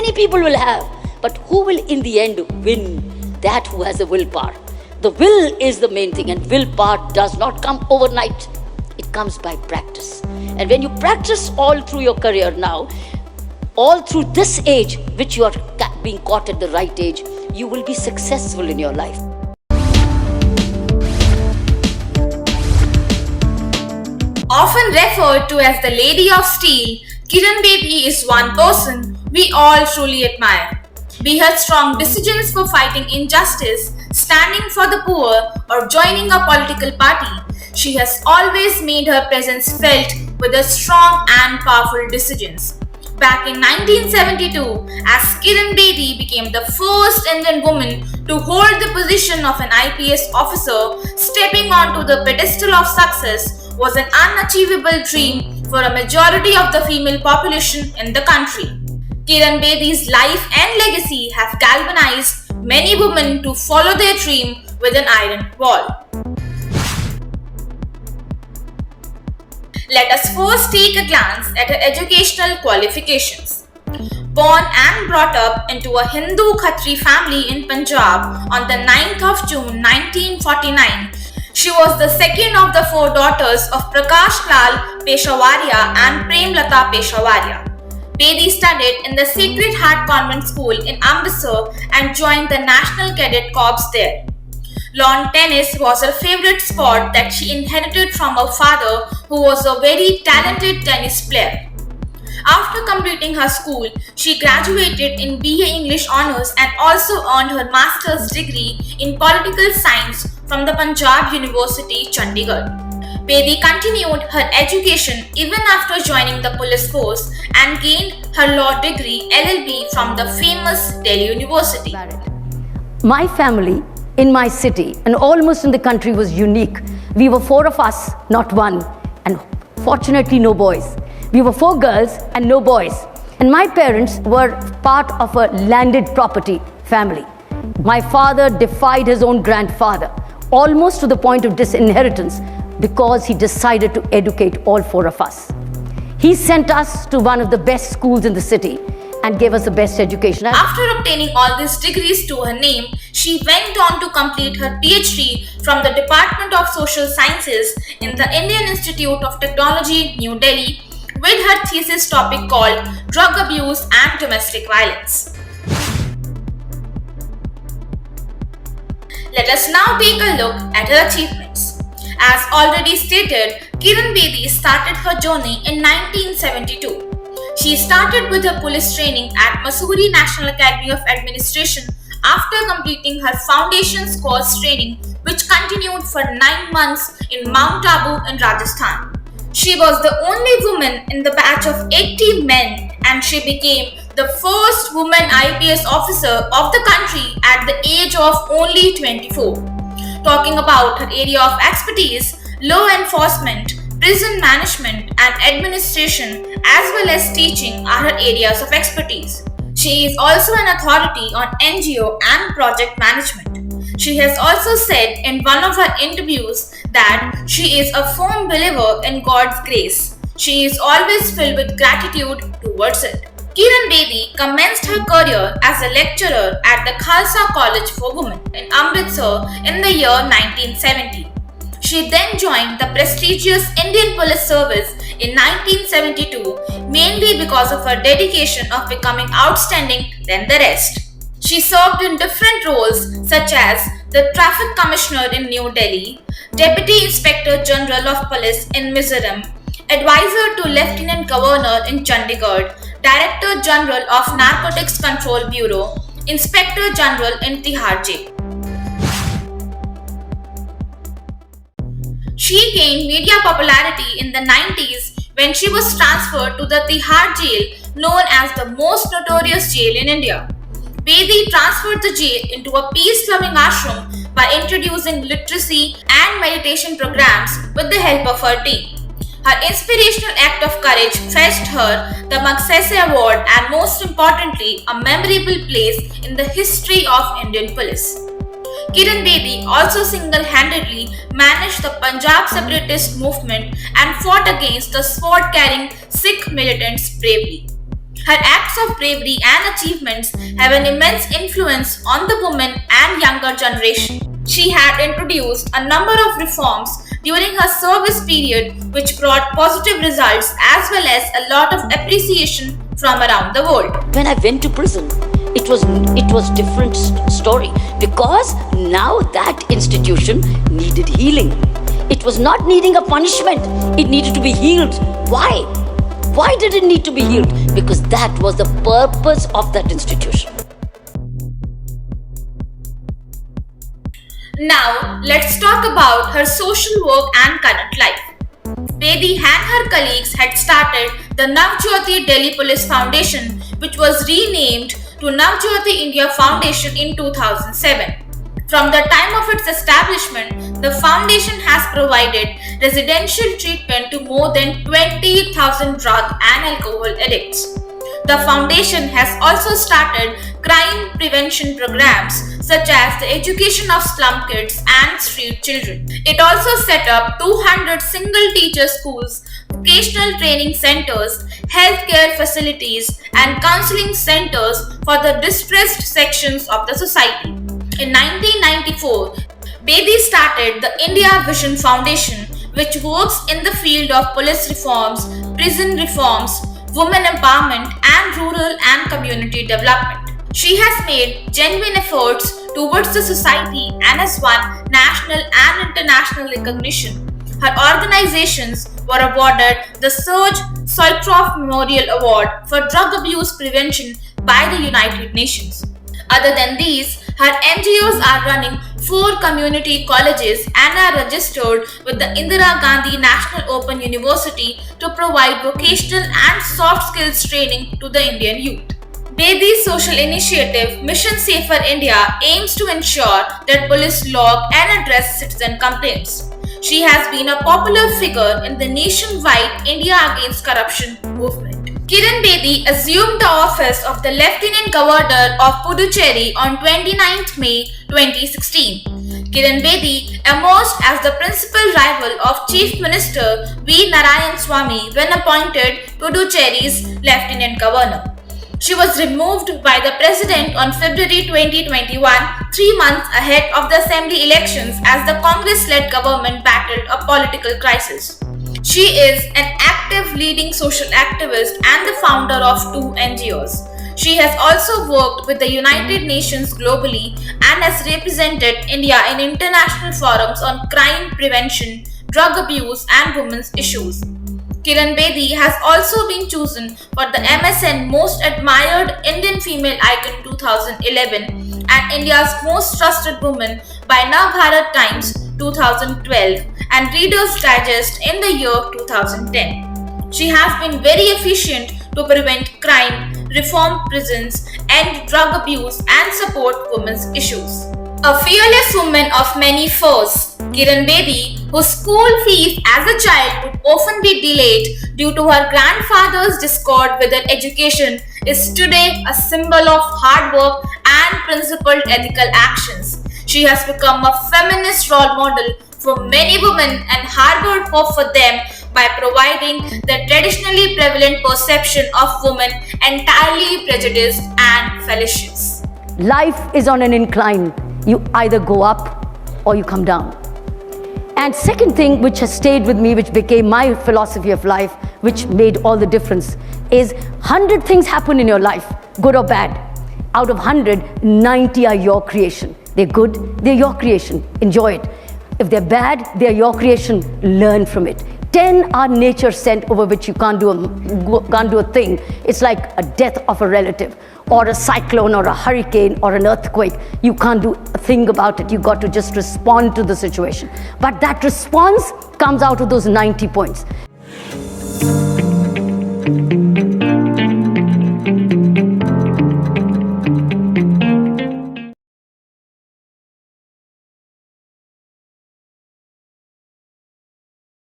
Many people will have. But who will in the end win? That who has a willpower. The will is the main thing, and willpower does not come overnight. It comes by practice. And when you practice all through your career now, all through this age, which you are being caught at the right age, you will be successful in your life. Often referred to as the Lady of Steel, Kiran Bedi is one person we all truly admire. Be her strong decisions for fighting injustice, standing for the poor, or joining a political party, she has always made her presence felt with her strong and powerful decisions. Back in 1972, as Kiran Bedi became the first Indian woman to hold the position of an IPS officer, stepping onto the pedestal of success was an unachievable dream for a majority of the female population in the country. Kiran Bedi's life and legacy have galvanized many women to follow their dream with an iron wall. Let us first take a glance at her educational qualifications. Born and brought up into a Hindu Khatri family in Punjab on the 9th of June 1949, she was the second of the four daughters of Prakash Lal Peshawaria and Premlata Peshawaria. Bedi studied in the Sacred Heart Convent School in Amritsar and joined the National Cadet Corps there. Lawn tennis was her favorite sport that she inherited from her father, who was a very talented tennis player. After completing her school, she graduated in BA English Honours and also earned her master's degree in political science from the Punjab University, Chandigarh. Bedi continued her education even after joining the police force and gained her law degree LLB from the famous Delhi University. My family in my city and almost in the country was unique. We were four of us, not one, and fortunately no boys. We were four girls and no boys. And my parents were part of a landed property family. My father defied his own grandfather, almost to the point of disinheritance, because he decided to educate all four of us. He sent us to one of the best schools in the city and gave us the best education. After obtaining all these degrees to her name, she went on to complete her PhD from the Department of Social Sciences in the Indian Institute of Technology, New Delhi, with her thesis topic called Drug Abuse and Domestic Violence. Let us now take a look at her achievements. As already stated, Kiran Bedi started her journey in 1972. She started with her police training at Mussoorie National Academy of Administration after completing her foundations course training, which continued for 9 months in Mount Abu in Rajasthan. She was the only woman in the batch of 80 men, and she became the first woman IPS officer of the country at the age of only 24. Talking about her area of expertise, law enforcement, prison management and administration as well as teaching are her areas of expertise. She is also an authority on NGO and project management. She has also said in one of her interviews that she is a firm believer in God's grace. She is always filled with gratitude towards it. Kiran Bedi commenced her career as a lecturer at the Khalsa College for Women in Amritsar in the year 1970. She then joined the prestigious Indian Police Service in 1972, mainly because of her dedication of becoming outstanding than the rest. She served in different roles such as the Traffic Commissioner in New Delhi, Deputy Inspector General of Police in Mizoram, Advisor to Lieutenant Governor in Chandigarh, Director General of Narcotics Control Bureau, Inspector General in Tihar Jail. She gained media popularity in the 90s when she was transferred to the Tihar Jail, known as the most notorious jail in India. Bedi transferred the jail into a peace-loving ashram by introducing literacy and meditation programs with the help of her team. Her inspirational act of courage fetched her the Magsaysay Award and, most importantly, a memorable place in the history of Indian police. Kiran Bedi also single-handedly managed the Punjab separatist movement and fought against the sword-carrying Sikh militants bravely. Her acts of bravery and achievements have an immense influence on the women and younger generation. She had introduced a number of reforms during her service period which brought positive results as well as a lot of appreciation from around the world. When I went to prison, it was different story, because now that institution needed healing. It was not needing a punishment, it needed to be healed. Why did it need to be healed? Because that was the purpose of that institution. Now, let's talk about her social work and current life. Bedi and her colleagues had started the Navjyoti Delhi Police Foundation, which was renamed to Navjyoti India Foundation in 2007. From the time of its establishment, the foundation has provided residential treatment to more than 20,000 drug and alcohol addicts. The foundation has also started crime prevention programs such as the education of slum kids and street children. It also set up 200 single teacher schools, vocational training centers, healthcare facilities, and counseling centers for the distressed sections of the society. In 1994, Bedi started the India Vision Foundation, which works in the field of police reforms, prison reforms, women empowerment, and rural and community development. She has made genuine efforts towards the society and has won national and international recognition. Her organizations were awarded the Serge Soitrov Memorial Award for Drug Abuse Prevention by the United Nations. Other than these, her NGOs are running 4 community colleges and are registered with the Indira Gandhi National Open University to provide vocational and soft skills training to the Indian youth. Bedi's social initiative Mission Safer India aims to ensure that police log and address citizen complaints. She has been a popular figure in the nationwide India Against Corruption movement. Kiran Bedi assumed the office of the Lieutenant Governor of Puducherry on 29th May 2016. Kiran Bedi emerged as the principal rival of Chief Minister V. Narayan Swamy when appointed Puducherry's Lieutenant Governor. She was removed by the President on February 2021, 3 months ahead of the assembly elections as the Congress-led government battled a political crisis. She is an active leading social activist and the founder of 2 NGOs. She has also worked with the United Nations globally and has represented India in international forums on crime prevention, drug abuse, and women's issues. Kiran Bedi has also been chosen for the MSN Most Admired Indian Female Icon 2011 and India's Most Trusted Woman by Navbharat Times 2012 and Reader's Digest in the year 2010. She has been very efficient to prevent crime, reform prisons, end drug abuse, and support women's issues. A fearless woman of many foes, Kiran Bedi, whose school fees as a child would often be delayed due to her grandfather's discord with her education, is today a symbol of hard work and principled ethical actions. She has become a feminist role model for many women and harbored hope for them by providing the traditionally prevalent perception of women entirely prejudiced and fallacious. Life is on an incline. You either go up or you come down. And second thing which has stayed with me, which became my philosophy of life, which made all the difference, is 100 things happen in your life, good or bad. Out of 100, 90 are your creation. They're good, they're your creation. Enjoy it. If they're bad, they're your creation. Learn from it. 10 are nature sent, over which you can't do a thing. It's like a death of a relative, or a cyclone, or a hurricane, or an earthquake. You can't do a thing about it. You got to just respond to the situation. But that response comes out of those 90 points.